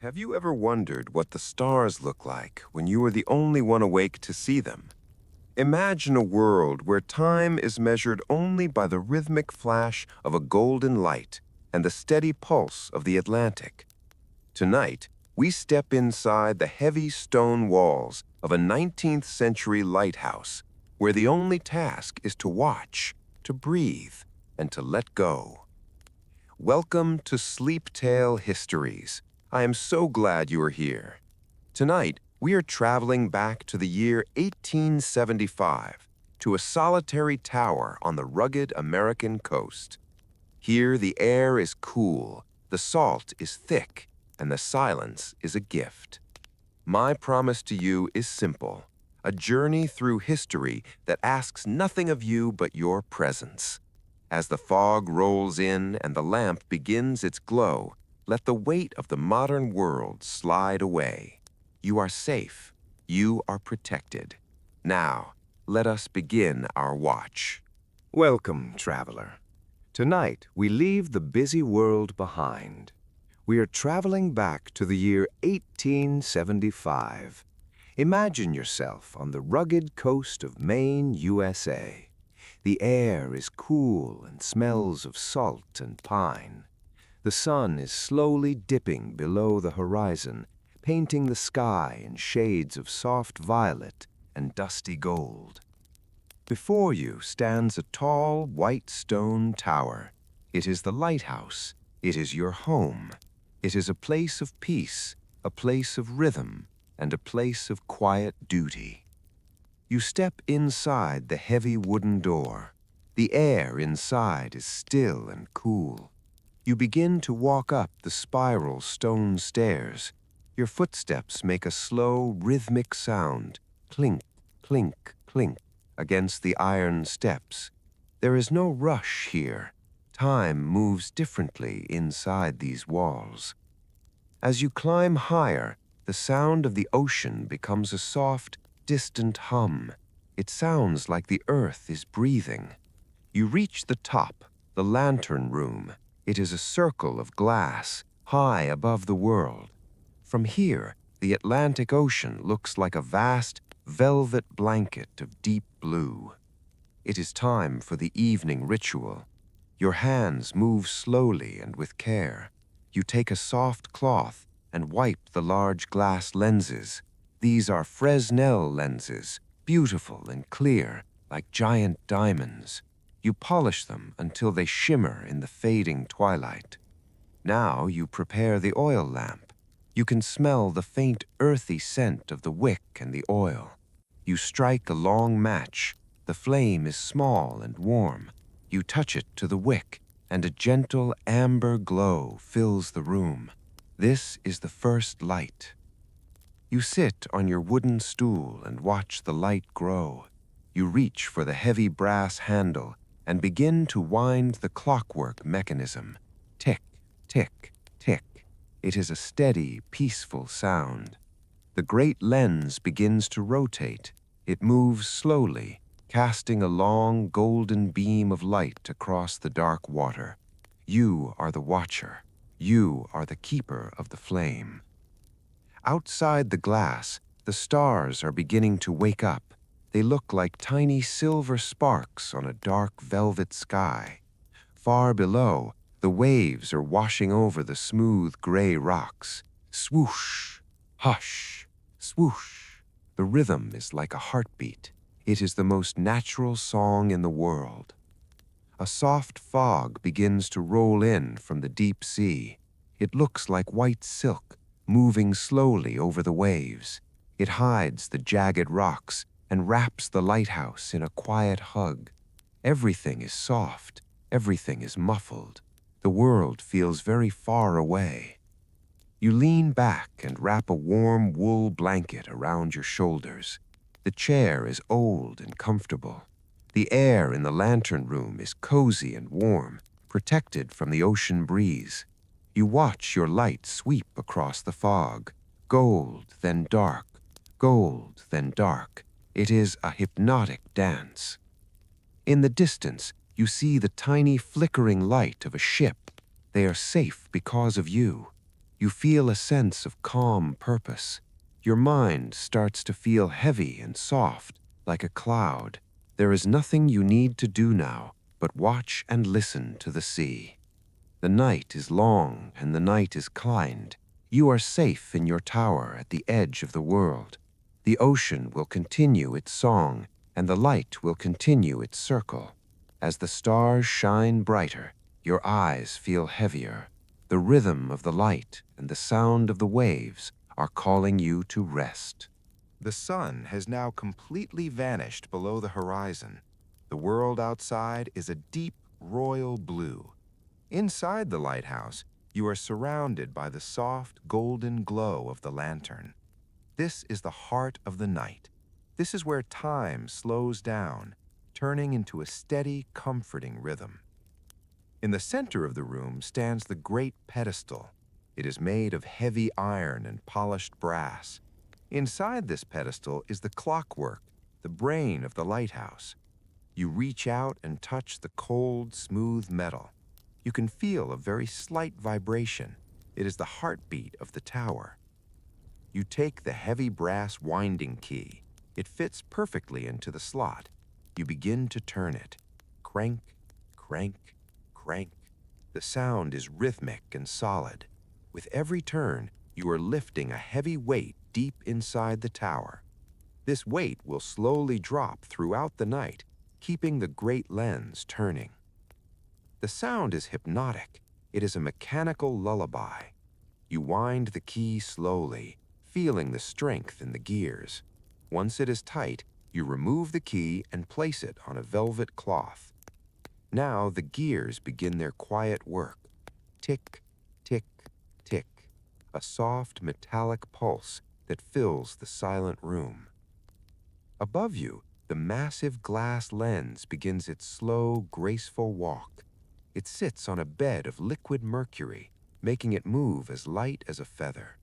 Have you ever wondered what the stars look like when you are the only one awake to see them? Imagine a world where time is measured only by the rhythmic flash of a golden light and the steady pulse of the Atlantic. Tonight, we step inside the heavy stone walls of a 19th century lighthouse, where the only task is to watch, to breathe, and to let go. Welcome to Sleeptale Histories. I am so glad you are here. Tonight, we are traveling back to the year 1875, to a solitary tower on the rugged American coast. Here, the air is cool, the salt is thick, and the silence is a gift. My promise to you is simple, a journey through history that asks nothing of you but your presence. As the fog rolls in and the lamp begins its glow, let the weight of the modern world slide away. You are safe. You are protected. Now, let us begin our watch. Welcome, traveler. Tonight, we leave the busy world behind. We are traveling back to the year 1875. Imagine yourself on the rugged coast of Maine, USA. The air is cool and smells of salt and pine. The sun is slowly dipping below the horizon, painting the sky in shades of soft violet and dusty gold. Before you stands a tall, white stone tower. It is the lighthouse. It is your home. It is a place of peace, a place of rhythm, and a place of quiet duty. You step inside the heavy wooden door. The air inside is still and cool. You begin to walk up the spiral stone stairs. Your footsteps make a slow, rhythmic sound, clink, clink, clink, against the iron steps. There is no rush here. Time moves differently inside these walls. As you climb higher, the sound of the ocean becomes a soft, distant hum. It sounds like the earth is breathing. You reach the top, the lantern room. It is a circle of glass, high above the world. From here, the Atlantic Ocean looks like a vast, velvet blanket of deep blue. It is time for the evening ritual. Your hands move slowly and with care. You take a soft cloth and wipe the large glass lenses. These are Fresnel lenses, beautiful and clear, like giant diamonds. You polish them until they shimmer in the fading twilight. Now you prepare the oil lamp. You can smell the faint earthy scent of the wick and the oil. You strike a long match. The flame is small and warm. You touch it to the wick, and a gentle amber glow fills the room. This is the first light. You sit on your wooden stool and watch the light grow. You reach for the heavy brass handle and begin to wind the clockwork mechanism. Tick, tick, tick. It is a steady, peaceful sound. The great lens begins to rotate. It moves slowly, casting a long, golden beam of light across the dark water. You are the watcher. You are the keeper of the flame. Outside the glass, the stars are beginning to wake up. They look like tiny silver sparks on a dark velvet sky. Far below, the waves are washing over the smooth gray rocks. Swoosh, hush, swoosh. The rhythm is like a heartbeat. It is the most natural song in the world. A soft fog begins to roll in from the deep sea. It looks like white silk, moving slowly over the waves. It hides the jagged rocks and wraps the lighthouse in a quiet hug. Everything is soft. Everything is muffled. The world feels very far away. You lean back and wrap a warm wool blanket around your shoulders. The chair is old and comfortable. The air in the lantern room is cozy and warm, protected from the ocean breeze. You watch your light sweep across the fog. Gold, then dark. Gold, then dark. It is a hypnotic dance. In the distance, you see the tiny flickering light of a ship. They are safe because of you. You feel a sense of calm purpose. Your mind starts to feel heavy and soft, like a cloud. There is nothing you need to do now but watch and listen to the sea. The night is long and the night is kind. You are safe in your tower at the edge of the world. The ocean will continue its song, and the light will continue its circle. As the stars shine brighter, your eyes feel heavier. The rhythm of the light and the sound of the waves are calling you to rest. The sun has now completely vanished below the horizon. The world outside is a deep royal blue. Inside the lighthouse, you are surrounded by the soft golden glow of the lantern. This is the heart of the night. This is where time slows down, turning into a steady, comforting rhythm. In the center of the room stands the great pedestal. It is made of heavy iron and polished brass. Inside this pedestal is the clockwork, the brain of the lighthouse. You reach out and touch the cold, smooth metal. You can feel a very slight vibration. It is the heartbeat of the tower. You take the heavy brass winding key. It fits perfectly into the slot. You begin to turn it. Crank, crank, crank. The sound is rhythmic and solid. With every turn, you are lifting a heavy weight deep inside the tower. This weight will slowly drop throughout the night, keeping the great lens turning. The sound is hypnotic. It is a mechanical lullaby. You wind the key slowly, feeling the strength in the gears. Once it is tight, you remove the key and place it on a velvet cloth. Now the gears begin their quiet work. Tick, tick, tick. A soft metallic pulse that fills the silent room. Above you, the massive glass lens begins its slow, graceful walk. It sits on a bed of liquid mercury, making it move as light as a feather.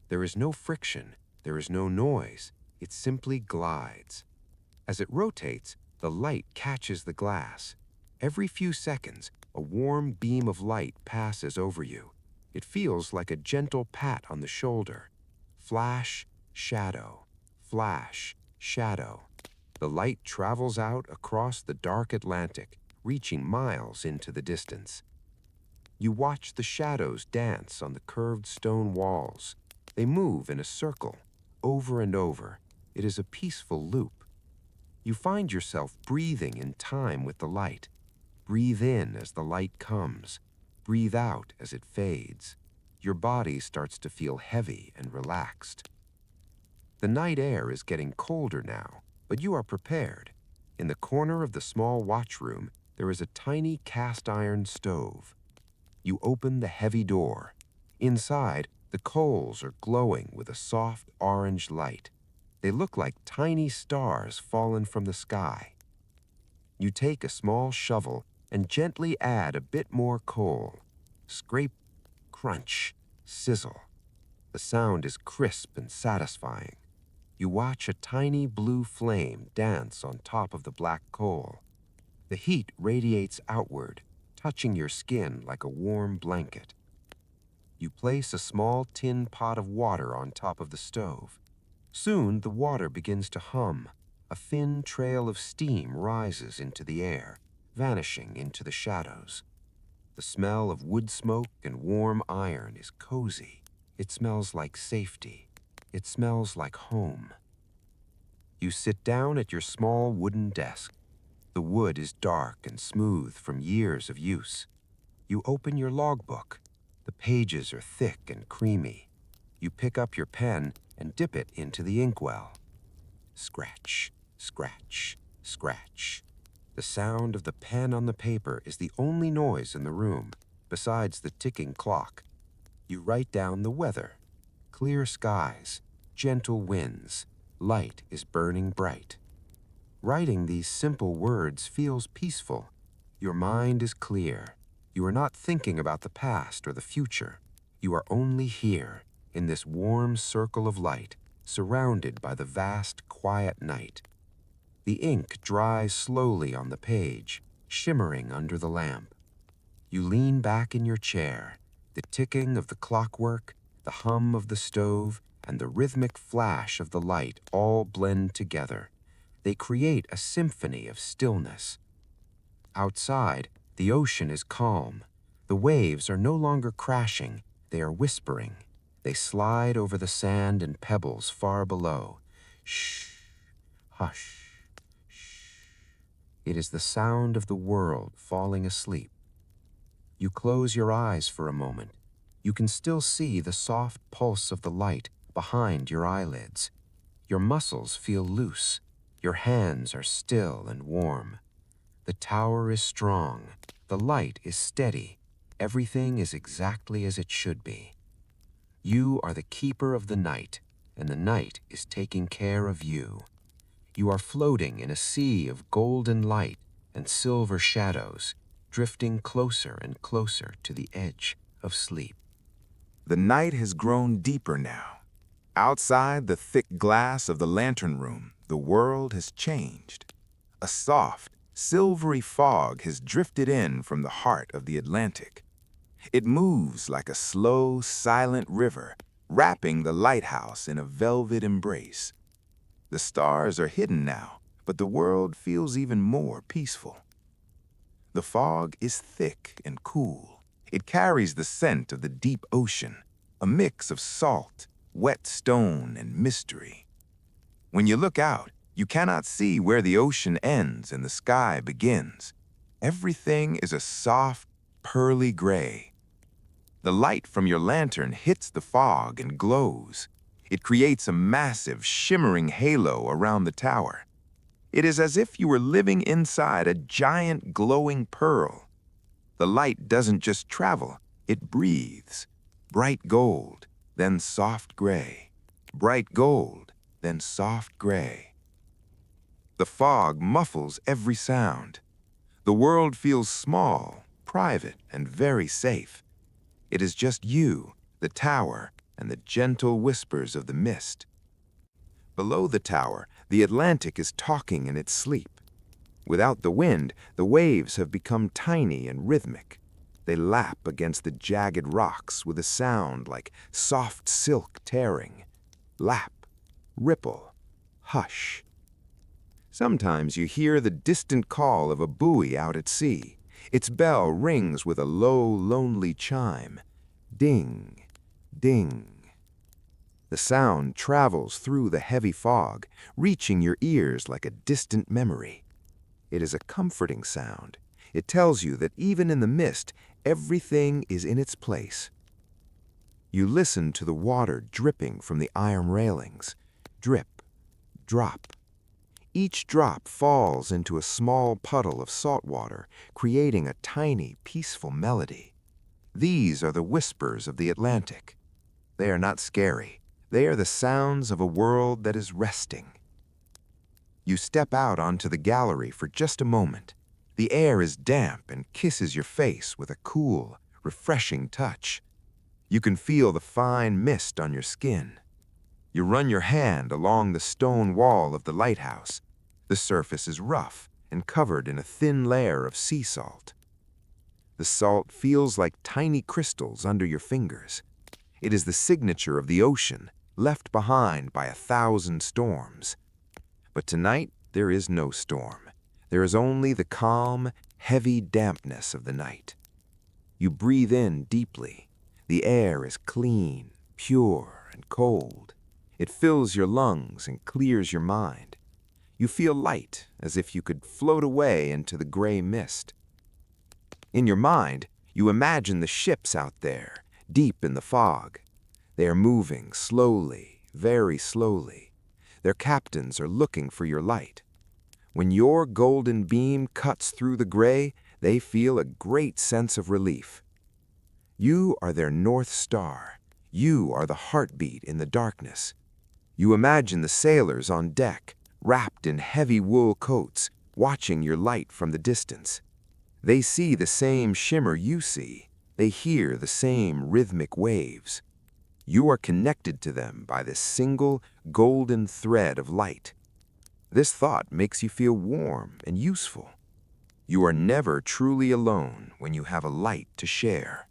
There is no friction, there is no noise, it simply glides. As it rotates, the light catches the glass. Every few seconds, a warm beam of light passes over you. It feels like a gentle pat on the shoulder. Flash, shadow, flash, shadow. The light travels out across the dark Atlantic, reaching miles into the distance. You watch the shadows dance on the curved stone walls. They move in a circle, over and over. It is a peaceful loop. You find yourself breathing in time with the light. Breathe in as the light comes. Breathe out as it fades. Your body starts to feel heavy and relaxed. The night air is getting colder now, but you are prepared. In the corner of the small watchroom, there is a tiny cast iron stove. You open the heavy door. Inside, the coals are glowing with a soft orange light. They look like tiny stars fallen from the sky. You take a small shovel and gently add a bit more coal. Scrape, crunch, sizzle. The sound is crisp and satisfying. You watch a tiny blue flame dance on top of the black coal. The heat radiates outward, touching your skin like a warm blanket. You place a small tin pot of water on top of the stove. Soon the water begins to hum. A thin trail of steam rises into the air, vanishing into the shadows. The smell of wood smoke and warm iron is cozy. It smells like safety. It smells like home. You sit down at your small wooden desk. The wood is dark and smooth from years of use. You open your logbook. The pages are thick and creamy. You pick up your pen and dip it into the inkwell. Scratch, scratch, scratch. The sound of the pen on the paper is the only noise in the room, besides the ticking clock. You write down the weather. Clear skies, gentle winds, light is burning bright. Writing these simple words feels peaceful. Your mind is clear. You are not thinking about the past or the future. You are only here, in this warm circle of light, surrounded by the vast, quiet night. The ink dries slowly on the page, shimmering under the lamp. You lean back in your chair. The ticking of the clockwork, The hum of the stove and the rhythmic flash of the light all blend together. They create a symphony of stillness. Outside, the ocean is calm. The waves are no longer crashing, they are whispering. They slide over the sand and pebbles far below. Shh, hush, shh. It is the sound of the world falling asleep. You close your eyes for a moment. You can still see the soft pulse of the light behind your eyelids. Your muscles feel loose. Your hands are still and warm. The tower is strong. The light is steady. Everything is exactly as it should be. You are the keeper of the night, and the night is taking care of you. You are floating in a sea of golden light and silver shadows, drifting closer and closer to the edge of sleep. The night has grown deeper now. Outside the thick glass of the lantern room, the world has changed. A soft, silvery fog has drifted in from the heart of the Atlantic. It moves like a slow, silent river, wrapping the lighthouse in a velvet embrace. The stars are hidden now, but the world feels even more peaceful. The fog is thick and cool. It carries the scent of the deep ocean, a mix of salt, wet stone, and mystery. When you look out, you cannot see where the ocean ends and the sky begins. Everything is a soft, pearly gray. The light from your lantern hits the fog and glows. It creates a massive, shimmering halo around the tower. It is as if you were living inside a giant, glowing pearl. The light doesn't just travel, it breathes. Bright gold, then soft gray. Bright gold, then soft gray. The fog muffles every sound. The world feels small, private, and very safe. It is just you, the tower, and the gentle whispers of the mist. Below the tower, the Atlantic is talking in its sleep. Without the wind, the waves have become tiny and rhythmic. They lap against the jagged rocks with a sound like soft silk tearing. Lap, ripple, hush. Sometimes you hear the distant call of a buoy out at sea. Its bell rings with a low, lonely chime. Ding, ding. The sound travels through the heavy fog, reaching your ears like a distant memory. It is a comforting sound. It tells you that even in the mist, everything is in its place. You listen to the water dripping from the iron railings. Drip, drop. Each drop falls into a small puddle of salt water, creating a tiny, peaceful melody. These are the whispers of the Atlantic. They are not scary. They are the sounds of a world that is resting. You step out onto the gallery for just a moment. The air is damp and kisses your face with a cool, refreshing touch. You can feel the fine mist on your skin. You run your hand along the stone wall of the lighthouse. The surface is rough and covered in a thin layer of sea salt. The salt feels like tiny crystals under your fingers. It is the signature of the ocean, left behind by 1,000 storms. But tonight, there is no storm. There is only the calm, heavy dampness of the night. You breathe in deeply. The air is clean, pure, and cold. It fills your lungs and clears your mind. You feel light, as if you could float away into the gray mist. In your mind, you imagine the ships out there, deep in the fog. They are moving slowly, very slowly. Their captains are looking for your light. When your golden beam cuts through the gray, they feel a great sense of relief. You are their North Star. You are the heartbeat in the darkness. You imagine the sailors on deck, wrapped in heavy wool coats, watching your light from the distance. They see the same shimmer you see. They hear the same rhythmic waves. You are connected to them by this single golden thread of light. This thought makes you feel warm and useful. You are never truly alone when you have a light to share.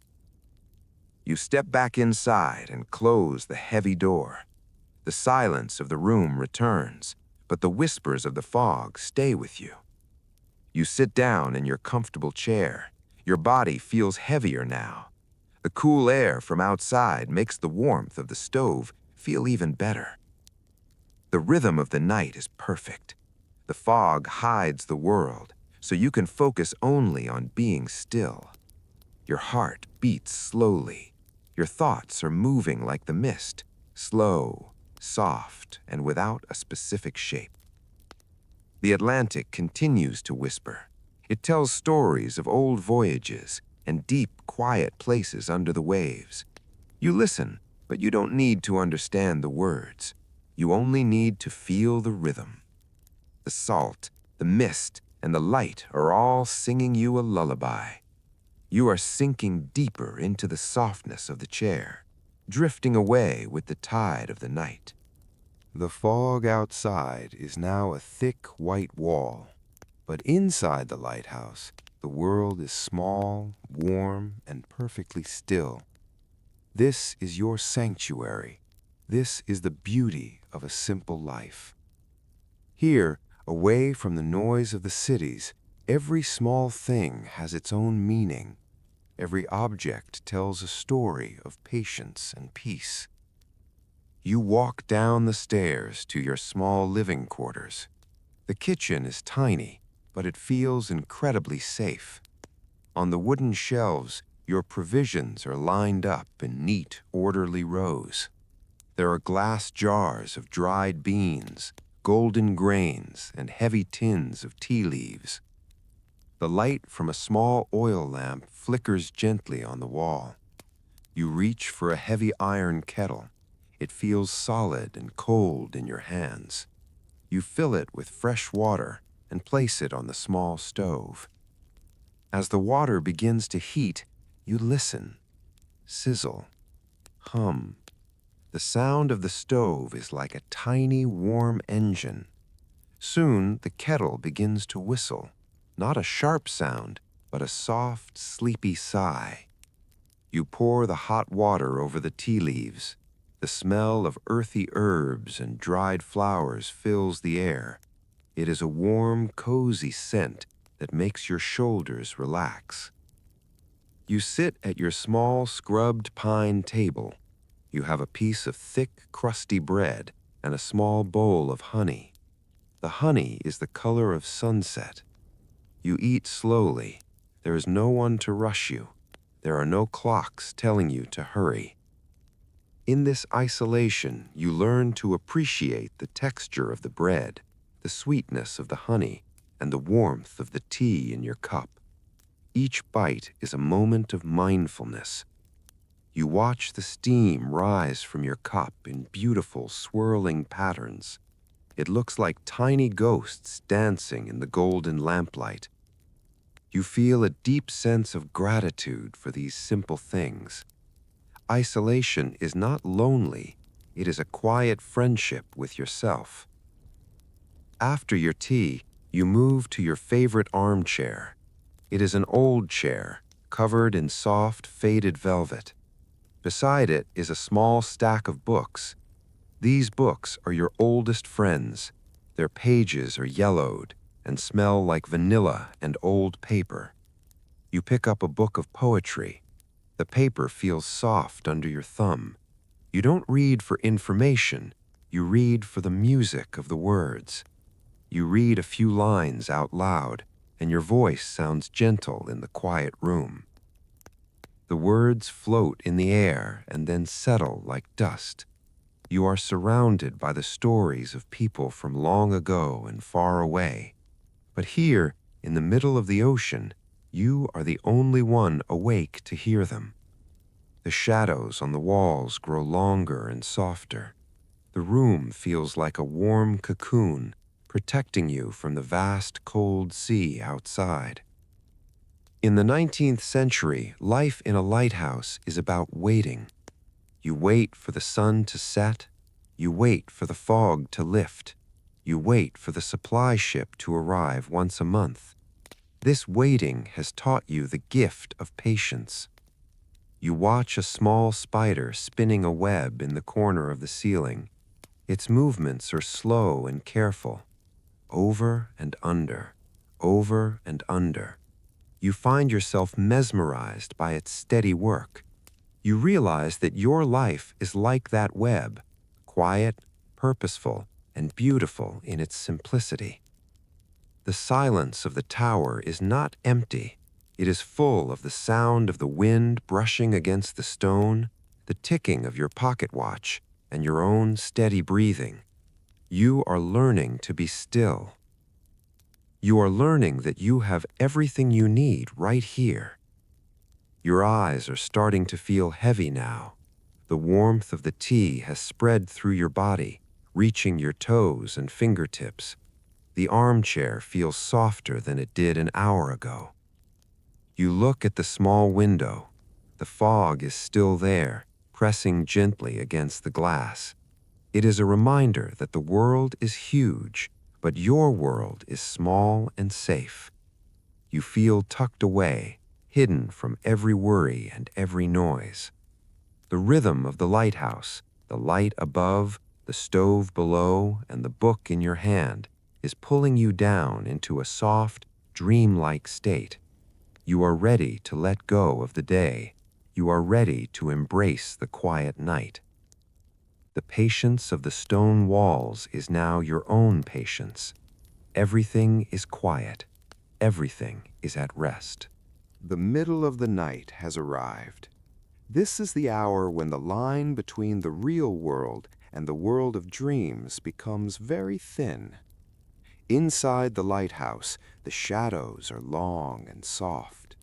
You step back inside and close the heavy door. The silence of the room returns, but the whispers of the fog stay with you. You sit down in your comfortable chair. Your body feels heavier now. The cool air from outside makes the warmth of the stove feel even better. The rhythm of the night is perfect. The fog hides the world, so you can focus only on being still. Your heart beats slowly. Your thoughts are moving like the mist, slow, soft, and without a specific shape. The Atlantic continues to whisper. It tells stories of old voyages and deep, quiet places under the waves. You listen, but you don't need to understand the words. You only need to feel the rhythm. The salt, the mist, and the light are all singing you a lullaby. You are sinking deeper into the softness of the chair, drifting away with the tide of the night. The fog outside is now a thick white wall, but inside the lighthouse, the world is small, warm, and perfectly still. This is your sanctuary. This is the beauty of a simple life. Here, away from the noise of the cities, every small thing has its own meaning. Every object tells a story of patience and peace. You walk down the stairs to your small living quarters. The kitchen is tiny, but it feels incredibly safe. On the wooden shelves, your provisions are lined up in neat, orderly rows. There are glass jars of dried beans, golden grains, and heavy tins of tea leaves. The light from a small oil lamp flickers gently on the wall. You reach for a heavy iron kettle. It feels solid and cold in your hands. You fill it with fresh water and place it on the small stove. As the water begins to heat, you listen, sizzle, hum. The sound of the stove is like a tiny, warm engine. Soon, the kettle begins to whistle, not a sharp sound, but a soft, sleepy sigh. You pour the hot water over the tea leaves. The smell of earthy herbs and dried flowers fills the air. It is a warm, cozy scent that makes your shoulders relax. You sit at your small, scrubbed pine table. You have a piece of thick, crusty bread and a small bowl of honey. The honey is the color of sunset. You eat slowly. There is no one to rush you. There are no clocks telling you to hurry. In this isolation, you learn to appreciate the texture of the bread, the sweetness of the honey, and the warmth of the tea in your cup. Each bite is a moment of mindfulness. You watch the steam rise from your cup in beautiful, swirling patterns. It looks like tiny ghosts dancing in the golden lamplight. You feel a deep sense of gratitude for these simple things. Isolation is not lonely. It is a quiet friendship with yourself. After your tea, you move to your favorite armchair. It is an old chair, covered in soft, faded velvet. Beside it is a small stack of books. These books are your oldest friends. Their pages are yellowed and smell like vanilla and old paper. You pick up a book of poetry. The paper feels soft under your thumb. You don't read for information. You read for the music of the words. You read a few lines out loud, and your voice sounds gentle in the quiet room. The words float in the air and then settle like dust. You are surrounded by the stories of people from long ago and far away. But here, in the middle of the ocean, you are the only one awake to hear them. The shadows on the walls grow longer and softer. The room feels like a warm cocoon, protecting you from the vast, cold sea outside. In the 19th century, life in a lighthouse is about waiting. You wait for the sun to set. You wait for the fog to lift. You wait for the supply ship to arrive once a month. This waiting has taught you the gift of patience. You watch a small spider spinning a web in the corner of the ceiling. Its movements are slow and careful. Over and under, over and under. You find yourself mesmerized by its steady work. You realize that your life is like that web, quiet, purposeful, and beautiful in its simplicity. The silence of the tower is not empty. It is full of the sound of the wind brushing against the stone, the ticking of your pocket watch, and your own steady breathing. You are learning to be still. You are learning that you have everything you need right here. Your eyes are starting to feel heavy now. The warmth of the tea has spread through your body, reaching your toes and fingertips. The armchair feels softer than it did an hour ago. You look at the small window. The fog is still there, pressing gently against the glass. It is a reminder that the world is huge, but your world is small and safe. You feel tucked away, hidden from every worry and every noise. The rhythm of the lighthouse, the light above, the stove below, and the book in your hand is pulling you down into a soft, dreamlike state. You are ready to let go of the day. You are ready to embrace the quiet night. The patience of the stone walls is now your own patience. Everything is quiet. Everything is at rest. The middle of the night has arrived. This is the hour when the line between the real world and the world of dreams becomes very thin. Inside the lighthouse, the shadows are long and soft.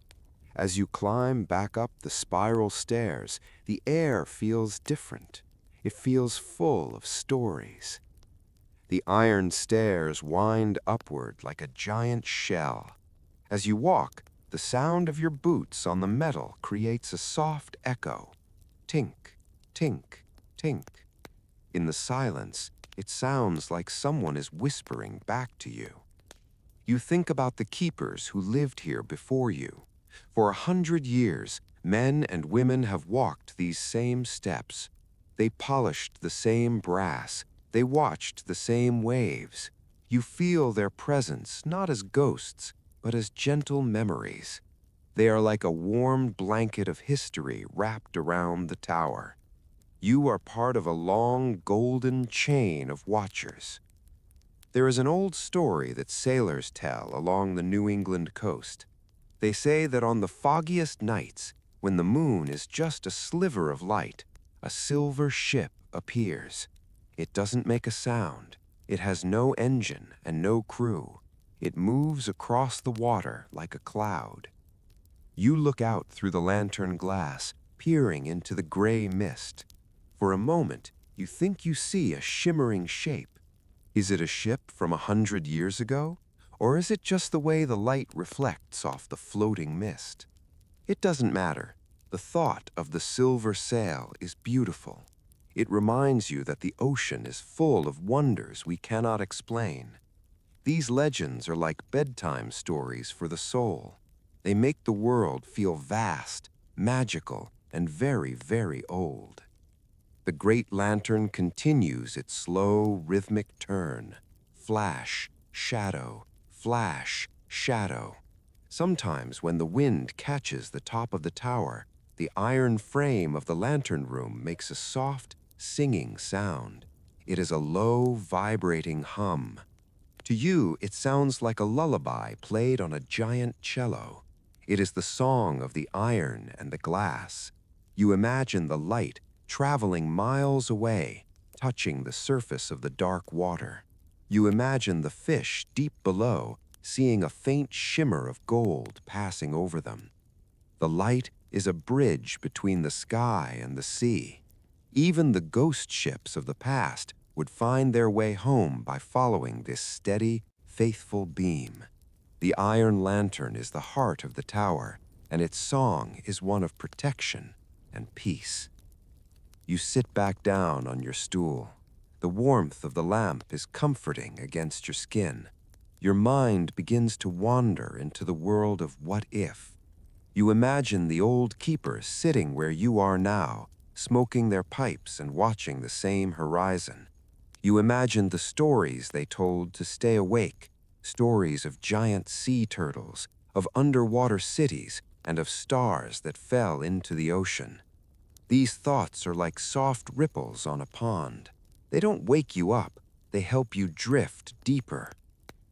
As you climb back up the spiral stairs, the air feels different. It feels full of stories. The iron stairs wind upward like a giant shell. As you walk, the sound of your boots on the metal creates a soft echo. Tink, tink, tink. In the silence, it sounds like someone is whispering back to you. You think about the keepers who lived here before you. For 100 years, men and women have walked these same steps. They polished the same brass. They watched the same waves. You feel their presence not as ghosts, but as gentle memories. They are like a warm blanket of history wrapped around the tower. You are part of a long golden chain of watchers. There is an old story that sailors tell along the New England coast. They say that on the foggiest nights, when the moon is just a sliver of light, a silver ship appears. It doesn't make a sound. It has no engine and no crew. It moves across the water like a cloud. You look out through the lantern glass, peering into the gray mist. For a moment, you think you see a shimmering shape. Is it a ship from 100 years ago? Or is it just the way the light reflects off the floating mist? It doesn't matter. The thought of the silver sail is beautiful. It reminds you that the ocean is full of wonders we cannot explain. These legends are like bedtime stories for the soul. They make the world feel vast, magical, and very, very old. The great lantern continues its slow, rhythmic turn. Flash, shadow, flash, shadow. Sometimes when the wind catches the top of the tower, the iron frame of the lantern room makes a soft, singing sound. It is a low, vibrating hum. To you, it sounds like a lullaby played on a giant cello. It is the song of the iron and the glass. You imagine the light traveling miles away, touching the surface of the dark water. You imagine the fish deep below, seeing a faint shimmer of gold passing over them. The light is a bridge between the sky and the sea. Even the ghost ships of the past would find their way home by following this steady, faithful beam. The iron lantern is the heart of the tower, and its song is one of protection and peace. You sit back down on your stool. The warmth of the lamp is comforting against your skin. Your mind begins to wander into the world of what if. You imagine the old keepers sitting where you are now, smoking their pipes and watching the same horizon. You imagine the stories they told to stay awake, stories of giant sea turtles, of underwater cities, and of stars that fell into the ocean. These thoughts are like soft ripples on a pond. They don't wake you up, they help you drift deeper.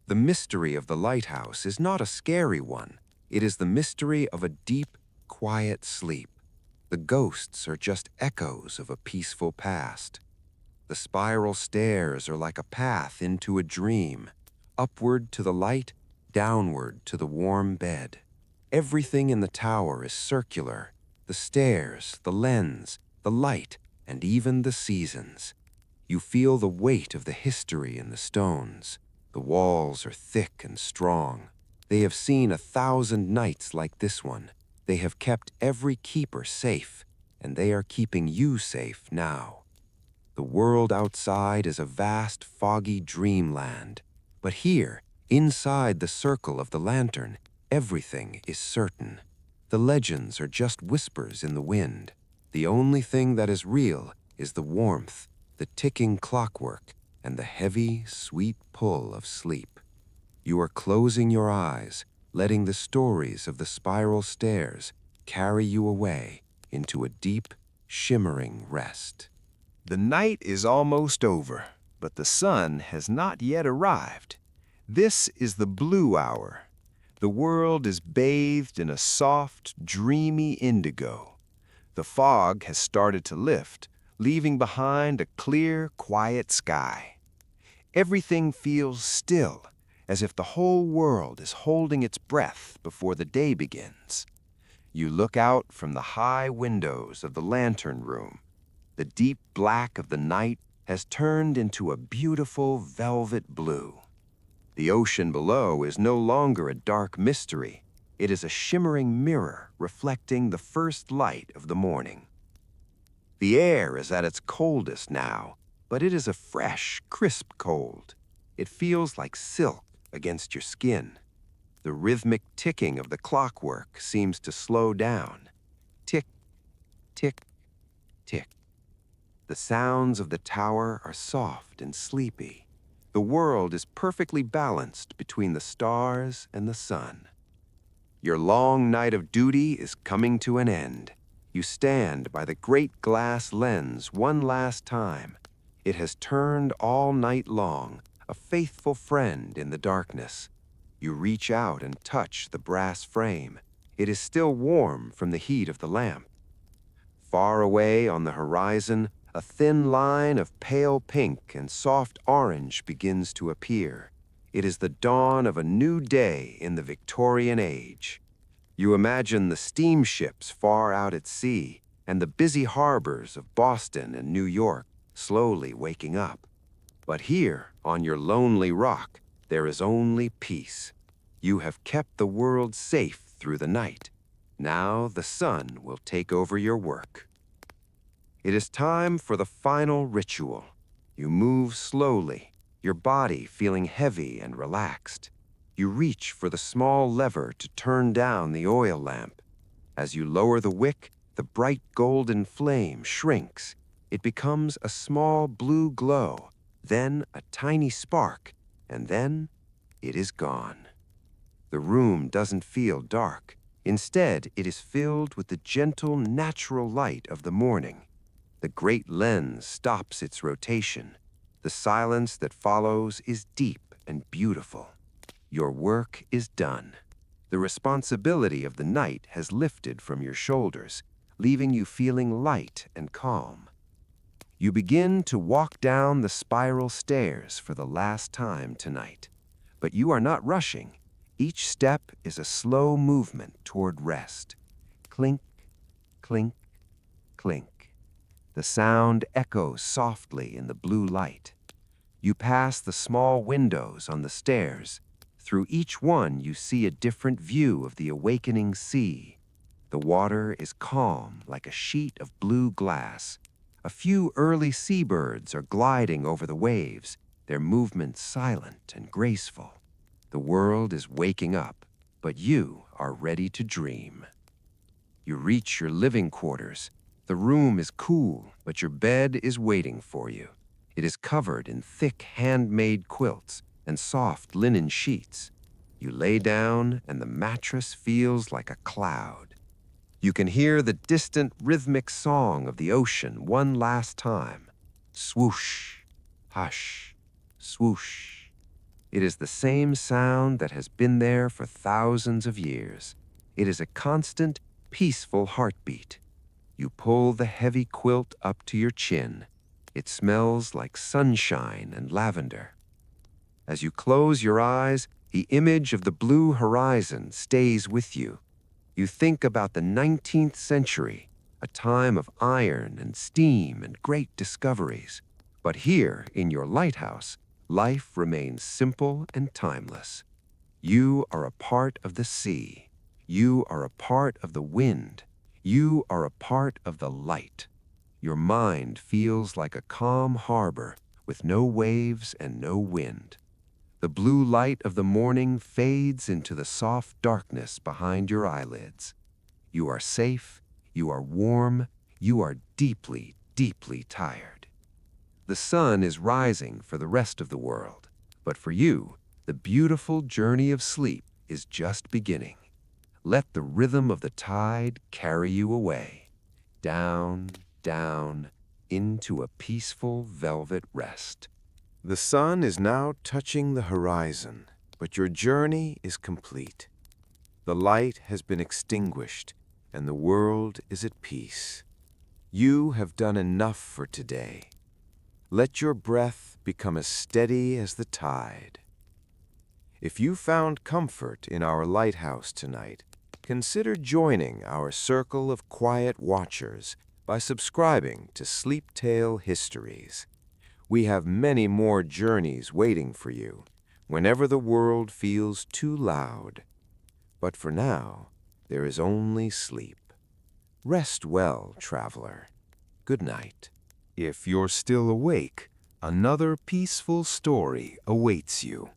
The mystery of the lighthouse is not a scary one. It is the mystery of a deep, quiet sleep. The ghosts are just echoes of a peaceful past. The spiral stairs are like a path into a dream, upward to the light, downward to the warm bed. Everything in the tower is circular, the stairs, the lens, the light, and even the seasons. You feel the weight of the history in the stones. The walls are thick and strong. They have seen 1,000 nights like this one. They have kept every keeper safe, and they are keeping you safe now. The world outside is a vast, foggy dreamland. But here, inside the circle of the lantern, everything is certain. The legends are just whispers in the wind. The only thing that is real is the warmth, the ticking clockwork, and the heavy, sweet pull of sleep. You are closing your eyes, letting the stories of the spiral stairs carry you away into a deep, shimmering rest. The night is almost over, but the sun has not yet arrived. This is the blue hour. The world is bathed in a soft, dreamy indigo. The fog has started to lift, leaving behind a clear, quiet sky. Everything feels still, as if the whole world is holding its breath before the day begins. You look out from the high windows of the lantern room. The deep black of the night has turned into a beautiful velvet blue. The ocean below is no longer a dark mystery. It is a shimmering mirror reflecting the first light of the morning. The air is at its coldest now, but it is a fresh, crisp cold. It feels like silk against your skin. The rhythmic ticking of the clockwork seems to slow down. Tick, tick, tick. The sounds of the tower are soft and sleepy. The world is perfectly balanced between the stars and the sun. Your long night of duty is coming to an end. You stand by the great glass lens one last time. It has turned all night long, a faithful friend in the darkness. You reach out and touch the brass frame. It is still warm from the heat of the lamp. Far away on the horizon, a thin line of pale pink and soft orange begins to appear. It is the dawn of a new day in the Victorian age. You imagine the steamships far out at sea and the busy harbors of Boston and New York slowly waking up. But here, on your lonely rock, there is only peace. You have kept the world safe through the night. Now the sun will take over your work. It is time for the final ritual. You move slowly, your body feeling heavy and relaxed. You reach for the small lever to turn down the oil lamp. As you lower the wick, the bright golden flame shrinks. It becomes a small blue glow, then a tiny spark, and then it is gone. The room doesn't feel dark. Instead, it is filled with the gentle, natural light of the morning. The great lens stops its rotation. The silence that follows is deep and beautiful. Your work is done. The responsibility of the night has lifted from your shoulders, leaving you feeling light and calm. You begin to walk down the spiral stairs for the last time tonight. But you are not rushing. Each step is a slow movement toward rest. Clink, clink, clink. The sound echoes softly in the blue light. You pass the small windows on the stairs. Through each one, you see a different view of the awakening sea. The water is calm like a sheet of blue glass. A few early seabirds are gliding over the waves, their movements silent and graceful. The world is waking up, but you are ready to dream. You reach your living quarters. The room is cool, but your bed is waiting for you. It is covered in thick handmade quilts and soft linen sheets. You lay down, and the mattress feels like a cloud. You can hear the distant rhythmic song of the ocean one last time. Swoosh, hush, swoosh. It is the same sound that has been there for thousands of years. It is a constant, peaceful heartbeat. You pull the heavy quilt up to your chin. It smells like sunshine and lavender. As you close your eyes, the image of the blue horizon stays with you. You think about the 19th century, a time of iron and steam and great discoveries. But here, in your lighthouse, life remains simple and timeless. You are a part of the sea. You are a part of the wind. You are a part of the light. Your mind feels like a calm harbor with no waves and no wind. The blue light of the morning fades into the soft darkness behind your eyelids. You are safe, you are warm, you are deeply, deeply tired. The sun is rising for the rest of the world, but for you, the beautiful journey of sleep is just beginning. Let the rhythm of the tide carry you away, down, down, into a peaceful velvet rest. The sun is now touching the horizon, but your journey is complete. The light has been extinguished, and the world is at peace. You have done enough for today. Let your breath become as steady as the tide. If you found comfort in our lighthouse tonight, consider joining our circle of quiet watchers by subscribing to Sleeptale Histories. We have many more journeys waiting for you whenever the world feels too loud. But for now, there is only sleep. Rest well, traveler. Good night. If you're still awake, another peaceful story awaits you.